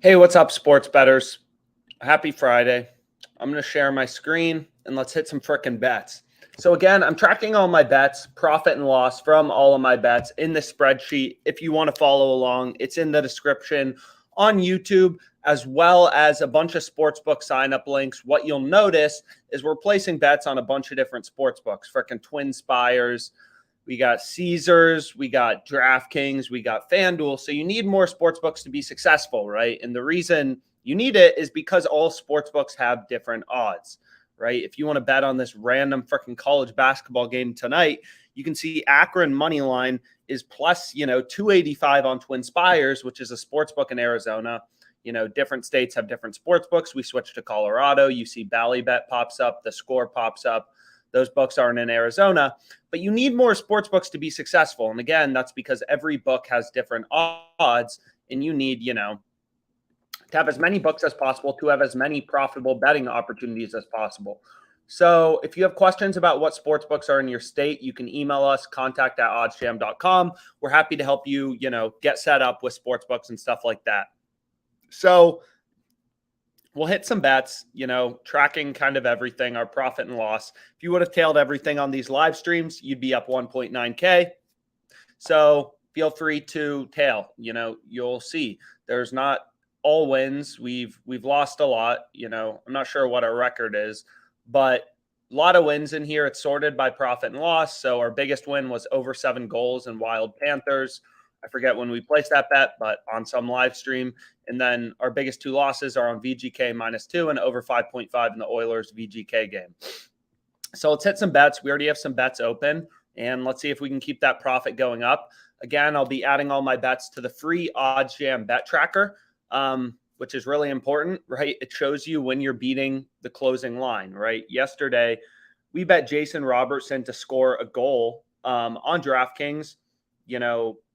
Hey, what's up, sports bettors? Happy Friday. I'm going to share my screen and let's hit some frickin' bets. So, again, I'm tracking all my bets, profit and loss from all of my bets in the spreadsheet. If you want to follow along, it's in the description on YouTube, as well as a bunch of sportsbook sign up links. What you'll notice is we're placing bets on a bunch of different sportsbooks, frickin' Twin Spires. We got Caesars, we got DraftKings, we got FanDuel. So you need more sports books to be successful, right? And the reason you need it is because all sports books have different odds, right? If you want to bet on this random freaking college basketball game tonight, you can see Akron money line is plus, 285 on Twin Spires, which is a sports book in Arizona. Different states have different sports books. We switched to Colorado. You see Ballybet pops up, the Score pops up. Those books aren't in Arizona, but you need more sports books to be successful. And again, that's because every book has different odds, and you need, to have as many books as possible to have as many profitable betting opportunities as possible. So if you have questions about what sports books are in your state, you can email us, contact@oddsjam.com. We're happy to help you, get set up with sports books and stuff like that. So we'll hit some bets, tracking kind of everything, our profit and loss. If you would have tailed everything on these live streams, you'd be up 1.9K. So feel free to tail. You'll see there's not all wins. We've lost a lot. I'm not sure what our record is, but a lot of wins in here. It's sorted by profit and loss. So our biggest win was over 7 goals in Wild Panthers. I forget when we placed that bet, but on some live stream. And then our biggest 2 losses are on VGK -2 and over 5.5 in the Oilers VGK game. So let's hit some bets. We already have some bets open, and let's see if we can keep that profit going up. Again, I'll be adding all my bets to the free OddsJam bet tracker, which is really important, right? It shows you when you're beating the closing line, right? Yesterday, we bet Jason Robertson to score a goal on DraftKings,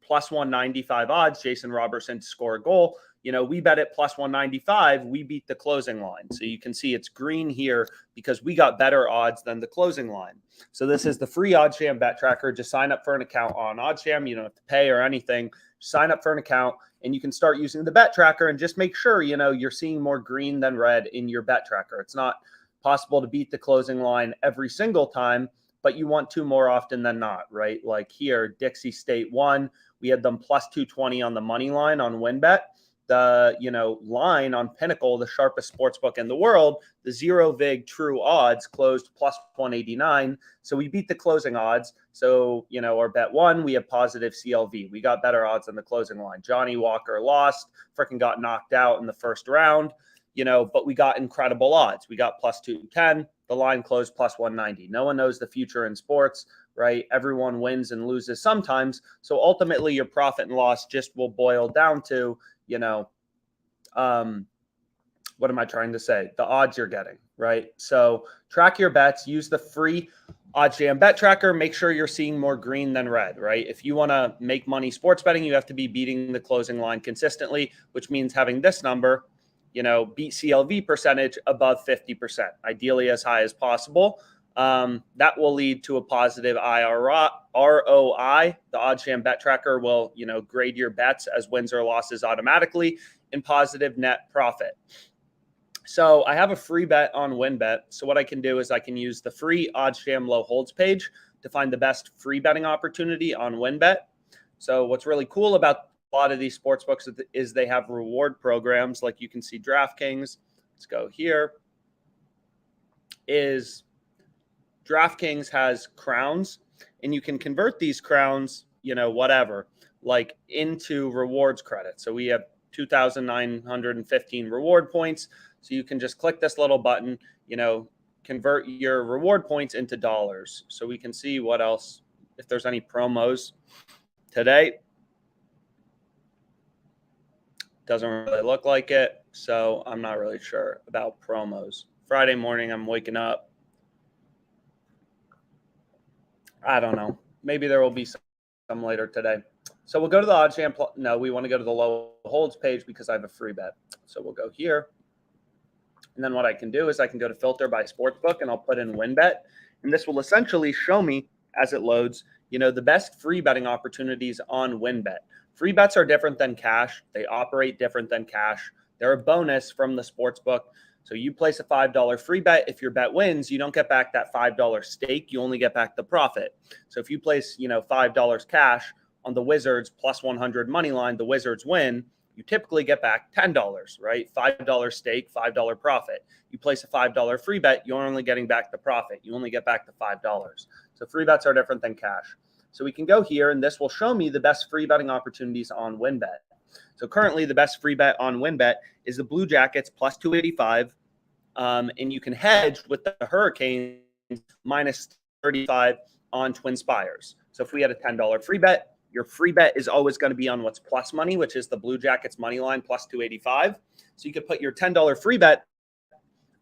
plus 195 odds, Jason Robertson to score a goal. We bet it plus 195. We beat the closing line. So you can see it's green here because we got better odds than the closing line. So this is the free OddsJam bet tracker. Just sign up for an account on OddsJam. You don't have to pay or anything. Sign up for an account and you can start using the bet tracker and just make sure, you're seeing more green than red in your bet tracker. It's not possible to beat the closing line every single time, but you want to more often than not, right? Like here, Dixie State won. We had them plus 220 on the money line on WinBet. The line on Pinnacle, the sharpest sports book in the world, the zero vig true odds closed plus 189. So we beat the closing odds. So, our bet won, we have positive CLV. We got better odds than the closing line. Johnny Walker lost, freaking got knocked out in the first round, but we got incredible odds. We got plus 210. The line closed plus 190. No one knows the future in sports, right? Everyone wins and loses sometimes. So ultimately your profit and loss just will boil down to, what am I trying to say? The odds you're getting, right? So track your bets, use the free OddsJam bet tracker. Make sure you're seeing more green than red, right? If you want to make money sports betting, you have to be beating the closing line consistently, which means having this number, beat CLV percentage above 50%, ideally as high as possible. That will lead to a positive ROI. The OddsJam bet tracker will, grade your bets as wins or losses automatically in positive net profit. So I have a free bet on WinBet. So what I can do is I can use the free OddsJam low holds page to find the best free betting opportunity on WinBet. So what's really cool about a lot of these sports books is they have reward programs. Like you can see DraftKings. Let's go here. DraftKings has crowns, and you can convert these crowns, whatever, like into rewards credit. So we have 2,915 reward points. So you can just click this little button, convert your reward points into dollars. So we can see what else, if there's any promos today. Doesn't really look like it. So I'm not really sure about promos. Friday morning, I'm waking up. I don't know. Maybe there will be some later today. So we'll go to the OddsJam. No, we want to go to the low holds page because I have a free bet. So we'll go here. And then what I can do is I can go to filter by sportsbook and I'll put in WinBet. And this will essentially show me as it loads, the best free betting opportunities on WinBet. Free bets are different than cash. They operate different than cash. They're a bonus from the sports book. So you place a $5 free bet. If your bet wins, you don't get back that $5 stake. You only get back the profit. So if you place, $5 cash on the Wizards plus 100 money line, the Wizards win, you typically get back $10, right? $5 stake, $5 profit. You place a $5 free bet, you're only getting back the profit. You only get back the $5. So free bets are different than cash. So we can go here, and this will show me the best free betting opportunities on WinBet. So currently the best free bet on WinBet is the Blue Jackets plus 285. And you can hedge with the Hurricanes minus 35 on Twin Spires. So if we had a $10 free bet, your free bet is always going to be on what's plus money, which is the Blue Jackets money line plus 285. So you could put your $10 free bet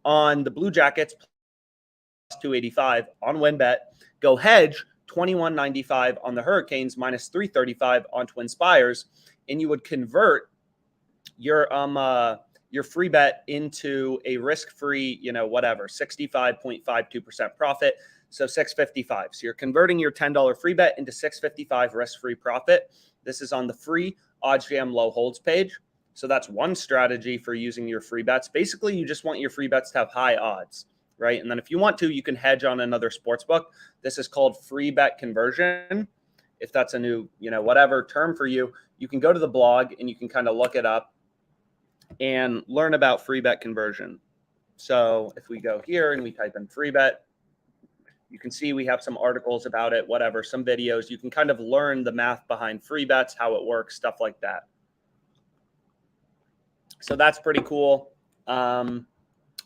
on the Blue Jackets plus 285 on WinBet, go hedge 21.95 on the Hurricanes minus 335 on Twin Spires, and you would convert your free bet into a risk-free, 65.52% profit. So 655. So you're converting your $10 free bet into 655 risk-free profit. This is on the free OddsJam low holds page. So that's one strategy for using your free bets. Basically, you just want your free bets to have high odds, right? And then if you want to, you can hedge on another sports book. This is called free bet conversion. If that's a new, whatever term for you, you can go to the blog and you can kind of look it up and learn about free bet conversion. So if we go here and we type in free bet, you can see we have some articles about it, whatever, some videos. You can kind of learn the math behind free bets, how it works, stuff like that. So that's pretty cool.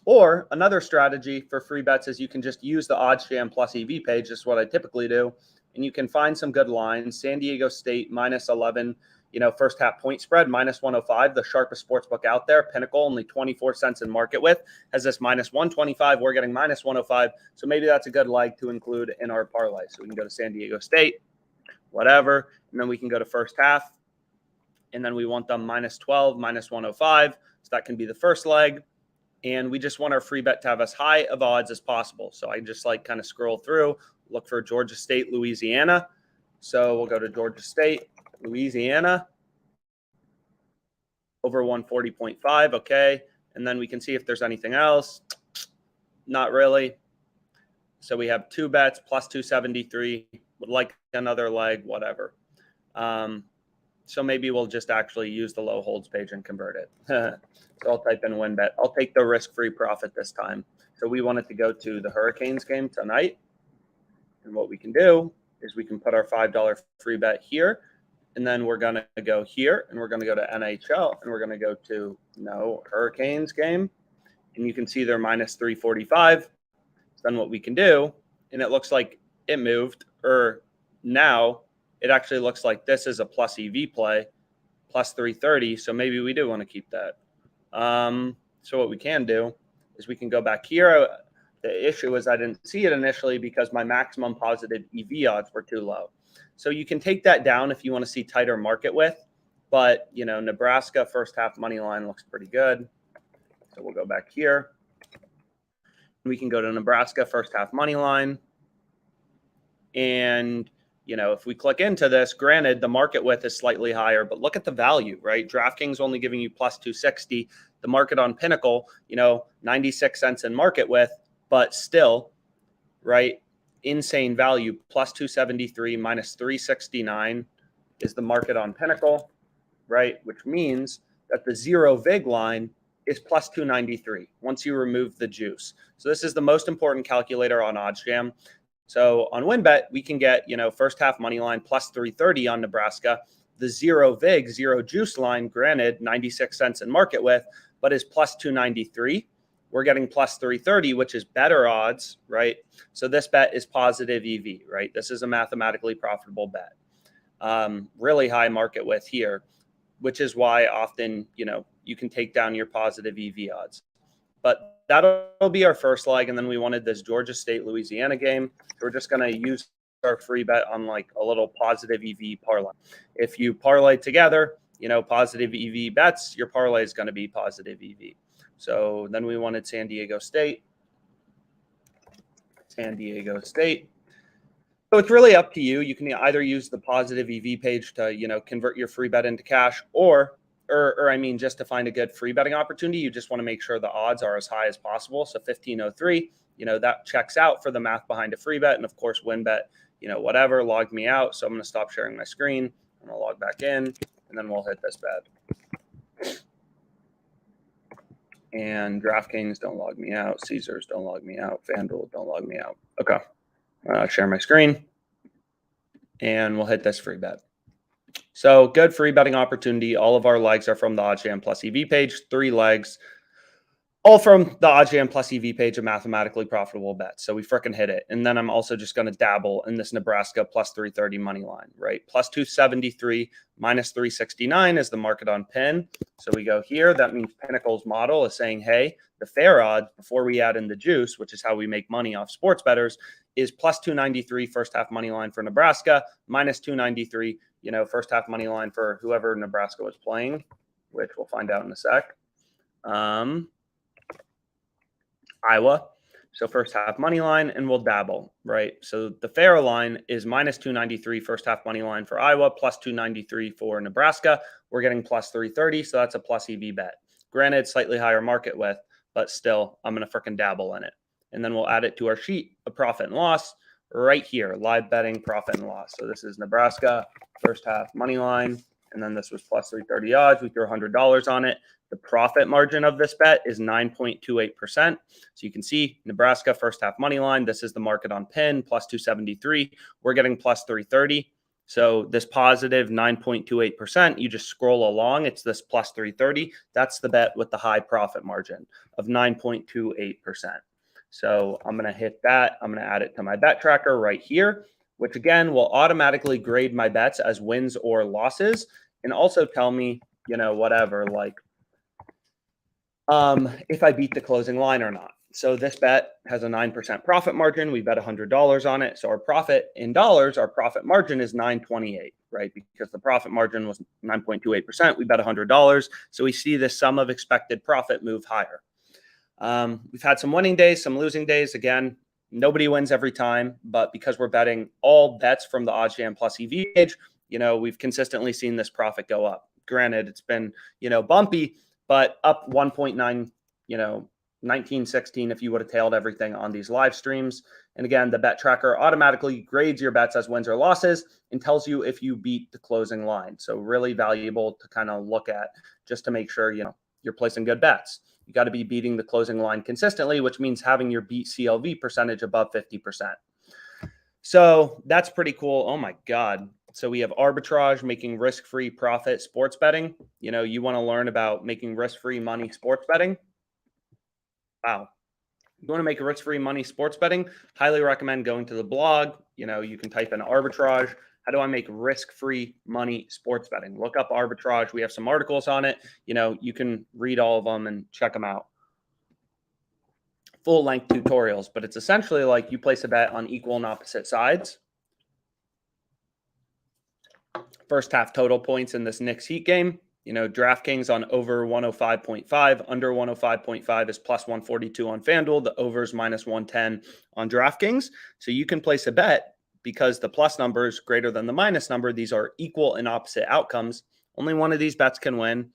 Or another strategy for free bets is you can just use the OddsJam plus EV page. This is what I typically do. And you can find some good lines. San Diego State minus 11, first half point spread, minus 105, the sharpest sports book out there. Pinnacle, only 24 cents in market with, has this minus 125. We're getting minus 105. So maybe that's a good leg to include in our parlay. So we can go to San Diego State, whatever. And then we can go to first half. And then we want them minus 12, minus 105. So that can be the first leg. And we just want our free bet to have as high of odds as possible. So I just kind of scroll through, look for Georgia State, Louisiana. So we'll go to Georgia State, Louisiana, over 140.5. Okay. And then we can see if there's anything else. Not really. So we have two bets, plus 273. Would like another leg, whatever. So maybe we'll just actually use the low holds page and convert it. So I'll type in WinBet. I'll take the risk-free profit this time. So we wanted to go to the Hurricanes game tonight. And what we can do is we can put our $5 free bet here. And then we're going to go here. And we're going to go to NHL. And we're going to go to, Hurricanes game. And you can see they're minus 345. Then what we can do, and it looks like it moved, or now it actually looks like this is a plus EV play, plus 330. So maybe we do want to keep that. So what we can do is we can go back here. The issue is I didn't see it initially because my maximum positive EV odds were too low. So you can take that down if you want to see tighter market width. But, Nebraska first half money line looks pretty good. So we'll go back here. We can go to Nebraska first half money line. And, if we click into this, granted, the market width is slightly higher, but look at the value, right? DraftKings only giving you plus 260. The market on Pinnacle, 96 cents in market width, but still, right? Insane value, plus 273, minus 369 is the market on Pinnacle, right? Which means that the zero VIG line is plus 293 once you remove the juice. So this is the most important calculator on OddsJam. So on WinBet, we can get, first half money line plus 330 on Nebraska. The zero VIG, zero juice line, granted 96 cents in market width, but is plus 293. We're getting plus 330, which is better odds, right? So this bet is positive EV, right? This is a mathematically profitable bet. Really high market width here, which is why often, you can take down your positive EV odds. But that'll be our first leg. And then we wanted this Georgia State, Louisiana game. So we're just going to use our free bet on a little positive EV parlay. If you parlay together, positive EV bets, your parlay is going to be positive EV. So then we wanted San Diego State. San Diego State. So it's really up to you. You can either use the positive EV page to, convert your free bet into cash, or or I mean, just to find a good free betting opportunity, you just want to make sure the odds are as high as possible. So 1503, that checks out for the math behind a free bet. And of course, WinBet, whatever, logged me out. So I'm going to stop sharing my screen. I'm going to log back in, and then we'll hit this bet. And DraftKings, don't log me out. Caesars, don't log me out. FanDuel, don't log me out. Okay. Share my screen, and we'll hit this free bet. So good free betting opportunity. All of our legs are from the OddsJam Plus EV page. 3 legs, all from the OddsJam Plus EV page of mathematically profitable bets. So we freaking hit it. And then I'm also just going to dabble in this Nebraska plus 330 money line, right? Plus 273, minus 369 is the market on pin. So we go here. That means Pinnacle's model is saying, hey, the fair odds before we add in the juice, which is how we make money off sports bettors, is plus 293 first half money line for Nebraska, minus 293, first half money line for whoever Nebraska was playing, which we'll find out in a sec. Iowa. So first half money line, and we'll dabble, right? So the fair line is minus 293 first half money line for Iowa, plus 293 for Nebraska. We're getting plus 330, so that's a plus EV bet. Granted, slightly higher market width, but still, I'm going to freaking dabble in it. And then we'll add it to our sheet of profit and loss right here, live betting profit and loss. So this is Nebraska, first half money line, and then this was plus 330 odds. We threw $100 on it. The profit margin of this bet is 9.28%. So you can see Nebraska first half money line. This is the market on pin, plus 273. We're getting plus 330. So this positive 9.28%, you just scroll along. It's this plus 330. That's the bet with the high profit margin of 9.28%. So I'm going to hit that. I'm going to add it to my bet tracker right here, which again will automatically grade my bets as wins or losses, and also tell me, whatever, like if I beat the closing line or not. So this bet has a 9% profit margin. We bet $100 on it. So our profit in dollars, our profit margin is 928, right? Because the profit margin was 9.28%. We bet $100. So we see the sum of expected profit move higher. We've had some winning days, some losing days. Again, nobody wins every time, but because we're betting all bets from the OddsJam Plus EV page, we've consistently seen this profit go up. Granted, it's been, bumpy, but up 1.9, 1916 if you would have tailed everything on these live streams. And again, the bet tracker automatically grades your bets as wins or losses and tells you if you beat the closing line. So really valuable to kind of look at just to make sure, you're placing good bets. You got to be beating the closing line consistently, which means having your beat CLV percentage above 50%. So that's pretty cool. Oh my God. So we have arbitrage, making risk-free profit sports betting. You want to learn about making risk-free money sports betting. Wow. You want to make a risk-free money sports betting? Highly recommend going to the blog. You can type in arbitrage. How do I make risk-free money sports betting? Look up arbitrage. We have some articles on it. You can read all of them and check them out. Full-length tutorials, but it's essentially like you place a bet on equal and opposite sides. First half total points in this Knicks Heat game. DraftKings on over 105.5, under 105.5 is plus 142 on FanDuel. The over is minus 110 on DraftKings. So you can place a bet because the plus number is greater than the minus number. These are equal and opposite outcomes. Only one of these bets can win.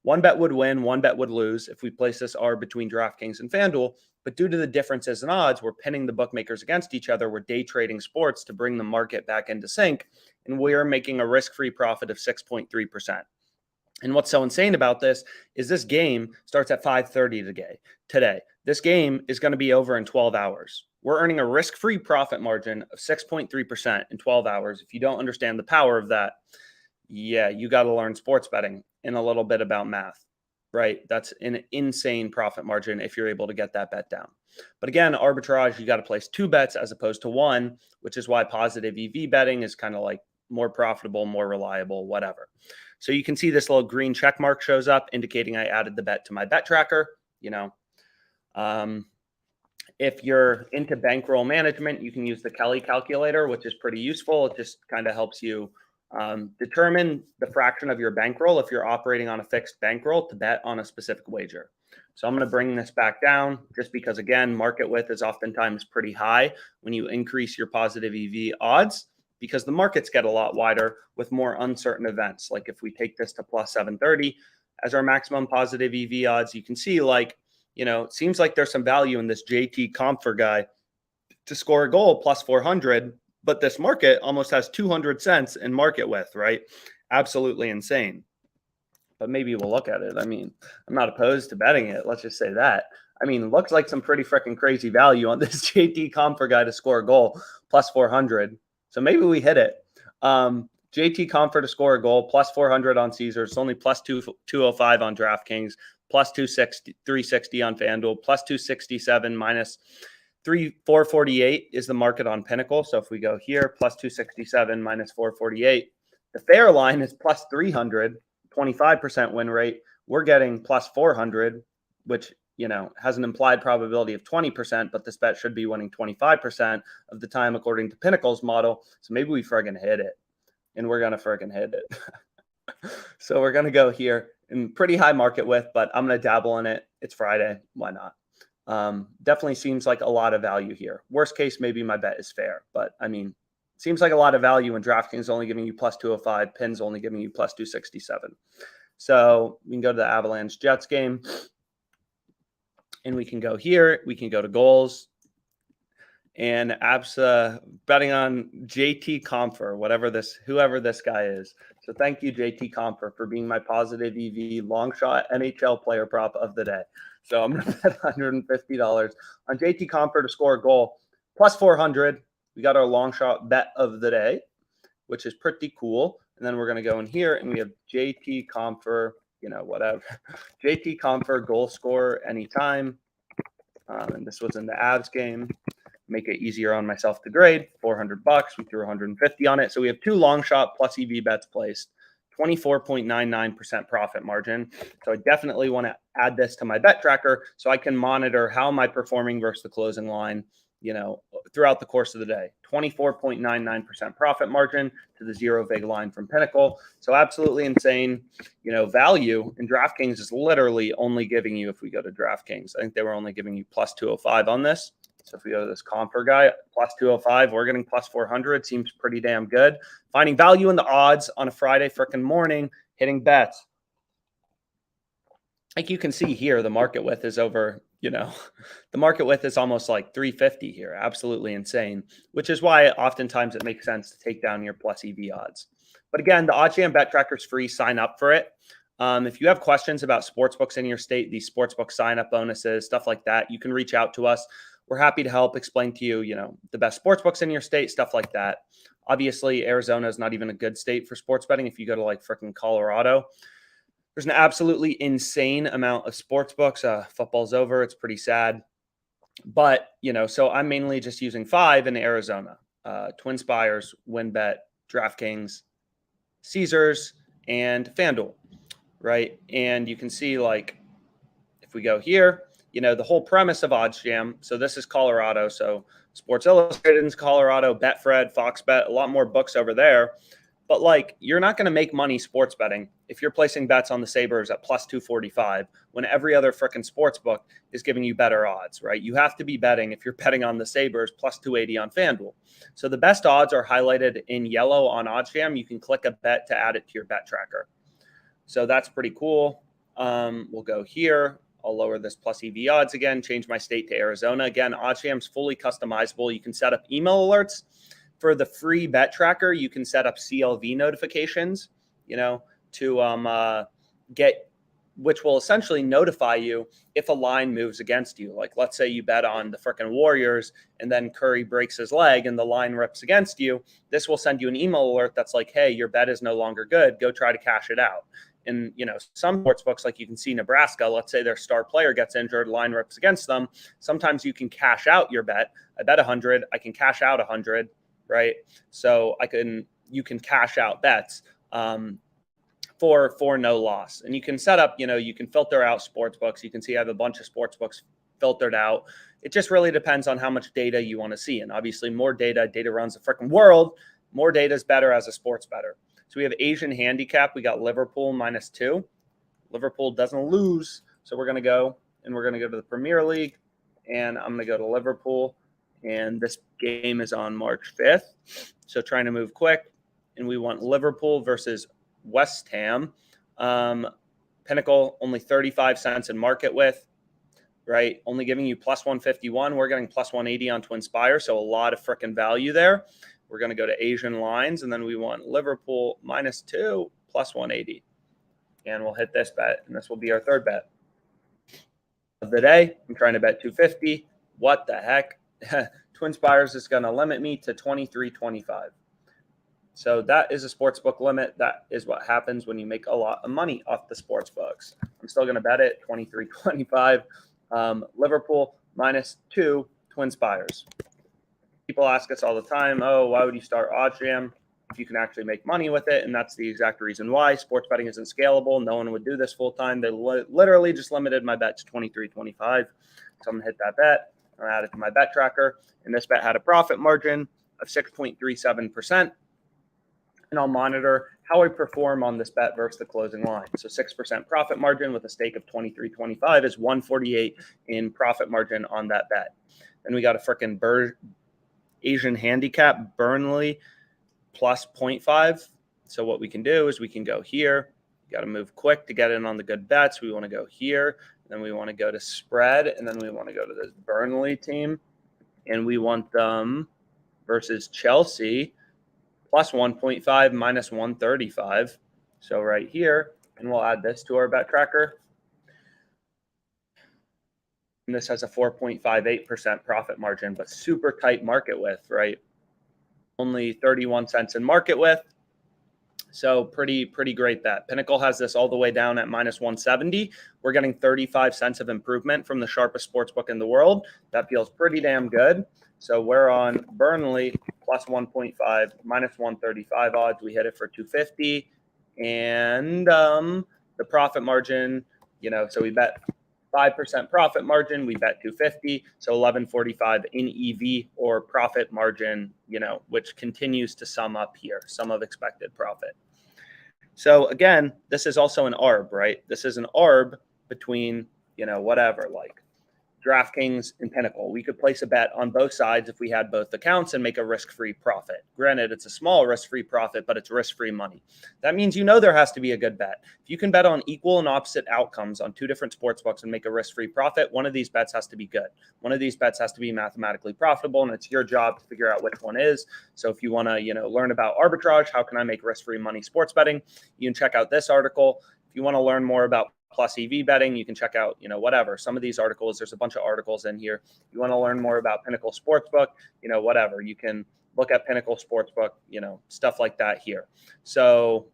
One bet would win, one bet would lose if we place this arb between DraftKings and FanDuel. But due to the differences in odds, we're pinning the bookmakers against each other. We're day trading sports to bring the market back into sync. And we are making a risk-free profit of 6.3%. And what's so insane about this is this game starts at 5:30 today. This game is going to be over in 12 hours. We're earning a risk-free profit margin of 6.3% in 12 hours. If you don't understand the power of that, yeah, you got to learn sports betting and a little bit about math, right? That's an insane profit margin if you're able to get that bet down. But again, arbitrage, you got to place 2 bets as opposed to 1, which is why positive EV betting is kind of like more profitable, more reliable, whatever. So you can see this little green check mark shows up indicating I added the bet to my bet tracker. If you're into bankroll management, you can use the Kelly calculator, which is pretty useful. It just kind of helps you determine the fraction of your bankroll if you're operating on a fixed bankroll to bet on a specific wager. So I'm going to bring this back down just because, again, market width is oftentimes pretty high when you increase your positive EV odds because the markets get a lot wider with more uncertain events. Like if we take this to plus 730 as our maximum positive EV odds, you can see like, it seems like there's some value in this JT Comfer guy to score a goal plus 400, but this market almost has 200 cents in market width, right? Absolutely insane. But maybe we'll look at it. I mean, I'm not opposed to betting it. Let's just say that. I mean, looks like some pretty freaking crazy value on this JT Comfer guy to score a goal plus 400. So maybe we hit it. JT Comfer to score a goal plus 400 on Caesars. It's only plus 205 on DraftKings, plus 360 on FanDuel, plus 267 minus 448 is the market on Pinnacle. So if we go here, plus 267 minus 448, the fair line is plus 300. 25% win rate. We're getting plus 400, which, has an implied probability of 20%, but this bet should be winning 25% of the time according to Pinnacle's model. So maybe we friggin' hit it, and we're going to friggin' hit it. So we're going to go here in pretty high market width, but I'm going to dabble in it. It's Friday. Why not? Definitely seems like a lot of value here. Worst case, maybe my bet is fair, but I mean, seems like a lot of value when DraftKings only giving you plus 205, Pins only giving you plus 267. So we can go to the Avalanche Jets game, and we can go here. We can go to goals, and betting on JT Comfer, whoever this guy is. So thank you, JT Comfer, for being my positive EV long shot NHL player prop of the day. So I'm going to bet $150 on JT Comfer to score a goal plus 400. We got our long shot bet of the day, which is pretty cool. And then we're going to go in here and we have JT Comfer, whatever. JT Comfer goal scorer anytime. And this was in the Avs game. Make it easier on myself to grade. $400. We threw 150 on it. So we have two long shot plus EV bets placed. 24.99% profit margin. So I definitely want to add this to my bet tracker so I can monitor how am I performing versus the closing line, throughout the course of the day. 24.99% profit margin to the zero vig line from Pinnacle. So absolutely insane, value. And DraftKings is literally only giving you, if we go to DraftKings, I think they were only giving you plus 205 on this. So if we go to this Comfer guy, plus 205, we're getting plus 400. Seems pretty damn good. Finding value in the odds on a Friday frickin' morning, hitting bets. Like you can see here, the market width is over, the market width is almost like 350 here. Absolutely insane, which is why oftentimes it makes sense to take down your plus EV odds. But again, the OddsJam Bet Tracker is free. Sign up for it. If you have questions about sportsbooks in your state, these sportsbook sign-up bonuses, stuff like that, you can reach out to us. We're happy to help explain to you, the best sportsbooks in your state, stuff like that. Obviously, Arizona is not even a good state for sports betting. If you go to like freaking Colorado, there's an absolutely insane amount of sports books. Football's over. It's pretty sad. But, so I'm mainly just using 5 in Arizona. Twin Spires, WinBet, DraftKings, Caesars, and FanDuel, right? And you can see, like, if we go here, the whole premise of OddsJam. So this is Colorado. So Sports Illustrated is Colorado, Betfred, Fox Bet, a lot more books over there. But like, you're not going to make money sports betting if you're placing bets on the Sabres at plus 245 when every other frickin' sports book is giving you better odds, right? You have to be betting, if you're betting on the Sabres, plus 280 on FanDuel. So the best odds are highlighted in yellow on OddsJam. You can click a bet to add it to your bet tracker. So that's pretty cool. We'll go here. I'll lower this plus EV odds again, change my state to Arizona. Again, OddsJam's fully customizable. You can set up email alerts. For the free bet tracker, you can set up CLV notifications, to get, which will essentially notify you if a line moves against you. Like, let's say you bet on the frickin' Warriors and then Curry breaks his leg and the line rips against you. This will send you an email alert that's like, hey, your bet is no longer good. Go try to cash it out. And, some sports books, like you can see Nebraska, let's say their star player gets injured, line rips against them. Sometimes you can cash out your bet. I bet 100, I can cash out 100. Right. So you can cash out bets for no loss. And you can set up, you can filter out sports books. You can see I have a bunch of sports books filtered out. It just really depends on how much data you want to see. And obviously more data runs the freaking world. More data is better as a sports bettor. So we have Asian handicap. We got Liverpool -2. Liverpool doesn't lose. So we're going to go to the Premier League, and I'm going to go to Liverpool. And this game is on March 5th. So trying to move quick. And we want Liverpool versus West Ham. Pinnacle, only 35 cents in market with, right? Only giving you plus 151. We're getting plus 180 on Twinspire. So a lot of freaking value there. We're going to go to Asian lines. And then we want Liverpool -2 plus 180. And we'll hit this bet. And this will be our third bet of the day. I'm trying to bet 250. What the heck? Twinspires is going to limit me to 23.25. So that is a sportsbook limit. That is what happens when you make a lot of money off the sports books. I'm still going to bet it 23.25. Liverpool -2 Twinspires. People ask us all the time, oh, why would you start OddsJam if you can actually make money with it? And that's the exact reason why. Sports betting isn't scalable. No one would do this full time. They literally just limited my bet to 23.25. So I'm going to hit that bet. I'll add it to my bet tracker. And this bet had a profit margin of 6.37%. And I'll monitor how I perform on this bet versus the closing line. So 6% profit margin with a stake of 23.25 is 148 in profit margin on that bet. Then we got a freaking Asian handicap, Burnley plus 0.5. So what we can do is we can go here. Got to move quick to get in on the good bets. We want to go here. Then we want to go to spread. And then we want to go to this Burnley team. And we want them versus Chelsea plus 1.5 minus 135. So right here, and we'll add this to our bet tracker. And this has a 4.58% profit margin, but super tight market width, right? Only 31 cents in market width. So pretty great bet. Pinnacle has this all the way down at minus 170. We're getting 35 cents of improvement from the sharpest sportsbook in the world. That feels pretty damn good. So we're on Burnley plus 1.5, minus 135 odds. We hit it for 250. And the profit margin, so we bet 5% profit margin. We bet 250. So 1145 in EV or profit margin, which continues to sum up here, sum of expected profit. So again, this is also an ARB, right? This is an ARB between, whatever, like DraftKings and Pinnacle. We could place a bet on both sides if we had both accounts and make a risk-free profit. Granted, it's a small risk-free profit, but it's risk-free money. That means there has to be a good bet. If you can bet on equal and opposite outcomes on two different sportsbooks and make a risk-free profit, one of these bets has to be good. One of these bets has to be mathematically profitable, and it's your job to figure out which one is. So if you want to, learn about arbitrage, how can I make risk-free money sports betting, you can check out this article. If you want to learn more about plus EV betting, you can check out, whatever. Some of these articles, there's a bunch of articles in here. You want to learn more about Pinnacle Sportsbook, whatever. You can look at Pinnacle Sportsbook, stuff like that here. So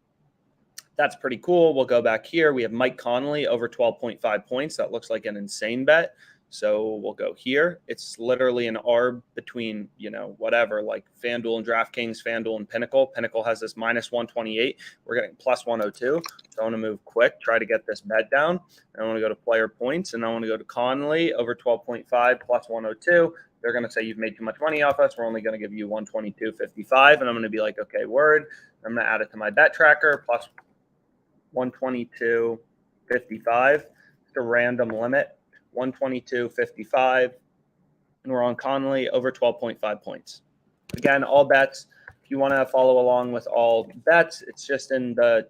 that's pretty cool. We'll go back here. We have Mike Conley over 12.5 points. That looks like an insane bet. So we'll go here. It's literally an ARB between, whatever, like FanDuel and DraftKings, FanDuel and Pinnacle. Pinnacle has this minus 128. We're getting plus 102. So I want to move quick, try to get this bet down. I want to go to player points, and I want to go to Conley over 12.5 plus 102. They're going to say you've made too much money off us. We're only going to give you 122.55. And I'm going to be like, okay, word. I'm going to add it to my bet tracker, plus 122.55. It's a random limit. 122.55, and we're on Conley over 12.5 points. Again, all bets. If you want to follow along with all bets, it's just in the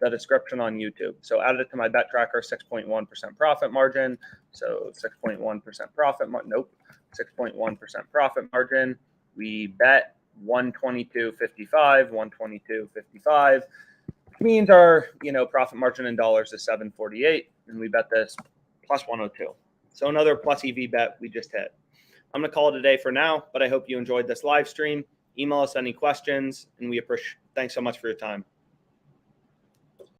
description on YouTube. So added it to my bet tracker, 6.1% profit margin. So 6.1% profit. Nope, 6.1% profit margin. We bet 122.55, 122.55. Means our profit margin in dollars is 748, and we bet this plus 102. So another plus EV bet we just hit. I'm going to call it a day for now, but I hope you enjoyed this live stream. Email us any questions, and we appreciate. Thanks so much for your time.